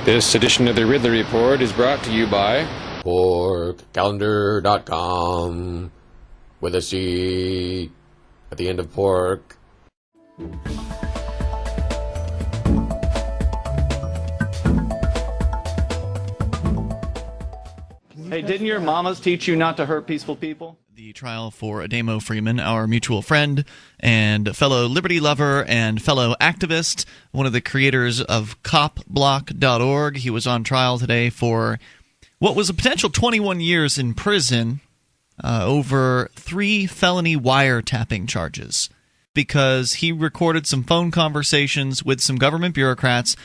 This edition of the Ridley Report is brought to you by porkcalendar.com with a C at the end of pork. Hey, didn't your mamas teach you not to hurt peaceful people? The trial for Ademo Freeman, our mutual friend and fellow liberty lover and fellow activist, one of the creators of copblock.org. He was on trial today for what was a potential 21 years in prison over 3 felony wiretapping charges because he recorded some phone conversations with some government bureaucrats.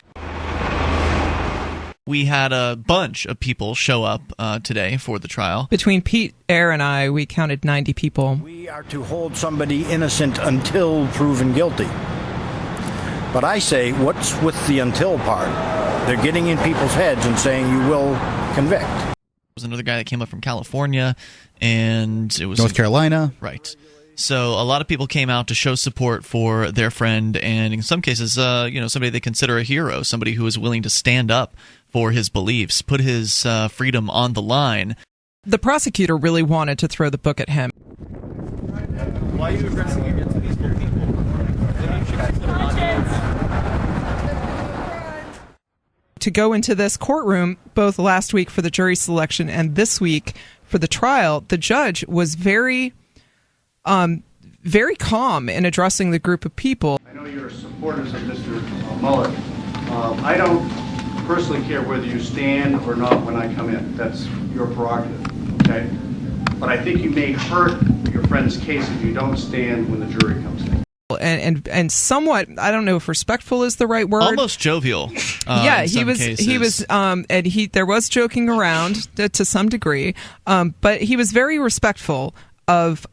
We had a bunch of people show up today for the trial. Between Pete, Air, and I, we counted 90 people. We are to hold somebody innocent until proven guilty. But I say, what's with the until part? They're getting in people's heads and saying you will convict. There was another guy that came up from California, and it was North Carolina. Right. So a lot of people came out to show support for their friend, and in some cases, somebody they consider a hero, somebody who is willing to stand up for his beliefs, put his freedom on the line. The prosecutor really wanted to throw the book at him. Why are you aggressing against peaceful people? To go into this courtroom, both last week for the jury selection and this week for the trial, the judge was very calm in addressing the group of people. I know you're supporters of Mr. Mueller. I don't personally care whether you stand or not when I come in. That's your prerogative, okay? But I think you may hurt your friend's case if you don't stand when the jury comes in. And somewhat, I don't know if respectful is the right word. Almost jovial. Yeah, he was, and there was joking around to some degree, but he was very respectful of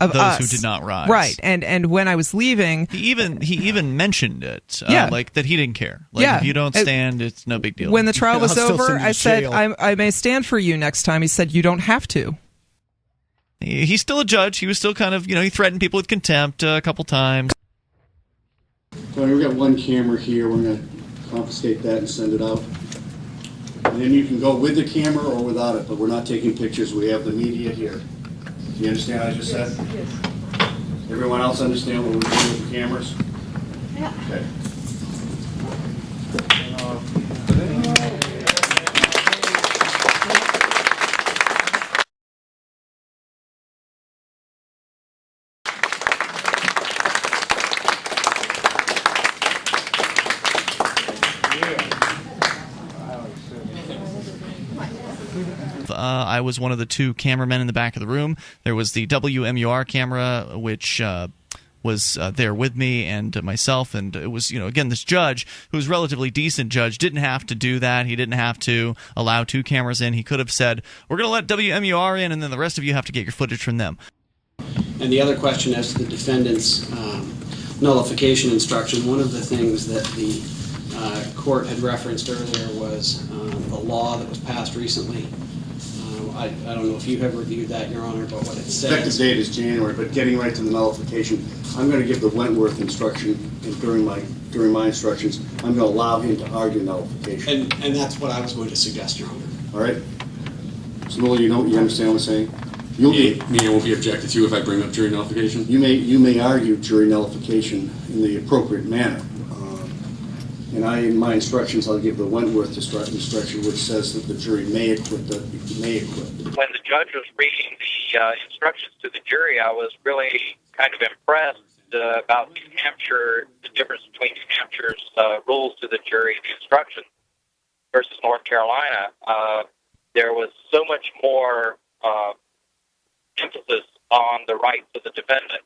those us who did not rise. Right, and when I was leaving, he even mentioned it, yeah. Like that he didn't care. Like, yeah. If you don't stand, it's no big deal. When the trial was over, I said, jail. I may stand for you next time. He said, you don't have to. He's still a judge. He was still kind of, he threatened people with contempt a couple times. So we've got one camera here. We're going to confiscate that and send it out. And then you can go with the camera or without it, but we're not taking pictures. We have the media here. Do you understand what I just said? Yes. Everyone else understand what we're doing with the cameras? Yeah. Okay. I was one of the 2 cameramen in the back of the room. There was the WMUR camera, which was there with me and myself. And it was, again, this judge, who was a relatively decent judge, didn't have to do that. He didn't have to allow 2 cameras in. He could have said, we're going to let WMUR in, and then the rest of you have to get your footage from them. And the other question as to the defendant's nullification instruction, one of the things that the court had referenced earlier was the law that was passed recently. I don't know if you have reviewed that, Your Honor, but what it says... Effective date is January, but getting right to the nullification, I'm going to give the Wentworth instruction during my instructions. I'm going to allow him to argue nullification. And that's what I was going to suggest, Your Honor. All right? So, Miller, you understand what I'm saying? Me, I won't be objected to if I bring up jury nullification? You may argue jury nullification in the appropriate manner. And in my instructions, I'll give the Wentworth instruction, which says that the jury may acquit. When the judge was reading the instructions to the jury, I was really kind of impressed about New Hampshire, the difference between New Hampshire's rules to the jury and the instructions versus North Carolina. There was so much more emphasis on the rights of the defendant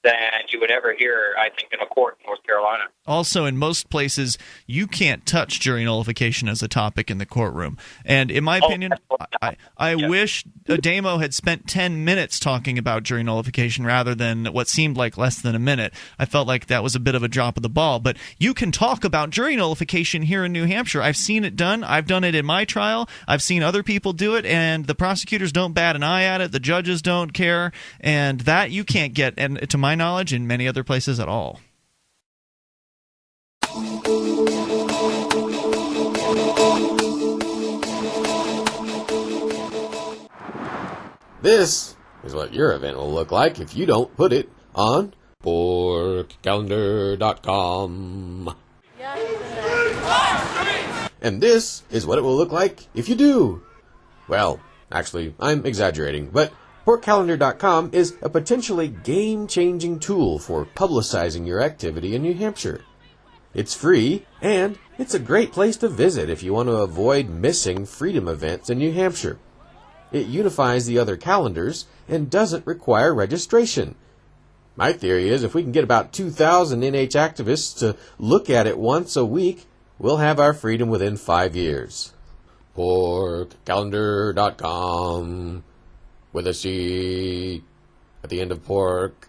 than you would ever hear, I think, in a court in North Carolina. Also, in most places, you can't touch jury nullification as a topic in the courtroom. And in my opinion, I wish Ademo had spent 10 minutes talking about jury nullification rather than what seemed like less than a minute. I felt like that was a bit of a drop of the ball. But you can talk about jury nullification here in New Hampshire. I've seen it done. I've done it in my trial. I've seen other people do it, and the prosecutors don't bat an eye at it. The judges don't care. And that you can't get, and to my knowledge, in many other places at all. This is what your event will look like if you don't put it on porkcalendar.com. And this is what it will look like if you do. Well, actually, I'm exaggerating, but porkcalendar.com is a potentially game-changing tool for publicizing your activity in New Hampshire. It's free, and it's a great place to visit if you want to avoid missing freedom events in New Hampshire. It unifies the other calendars and doesn't require registration. My theory is if we can get about 2,000 NH activists to look at it once a week, we'll have our freedom within 5 years. porkcalendar.com with a C at the end of pork.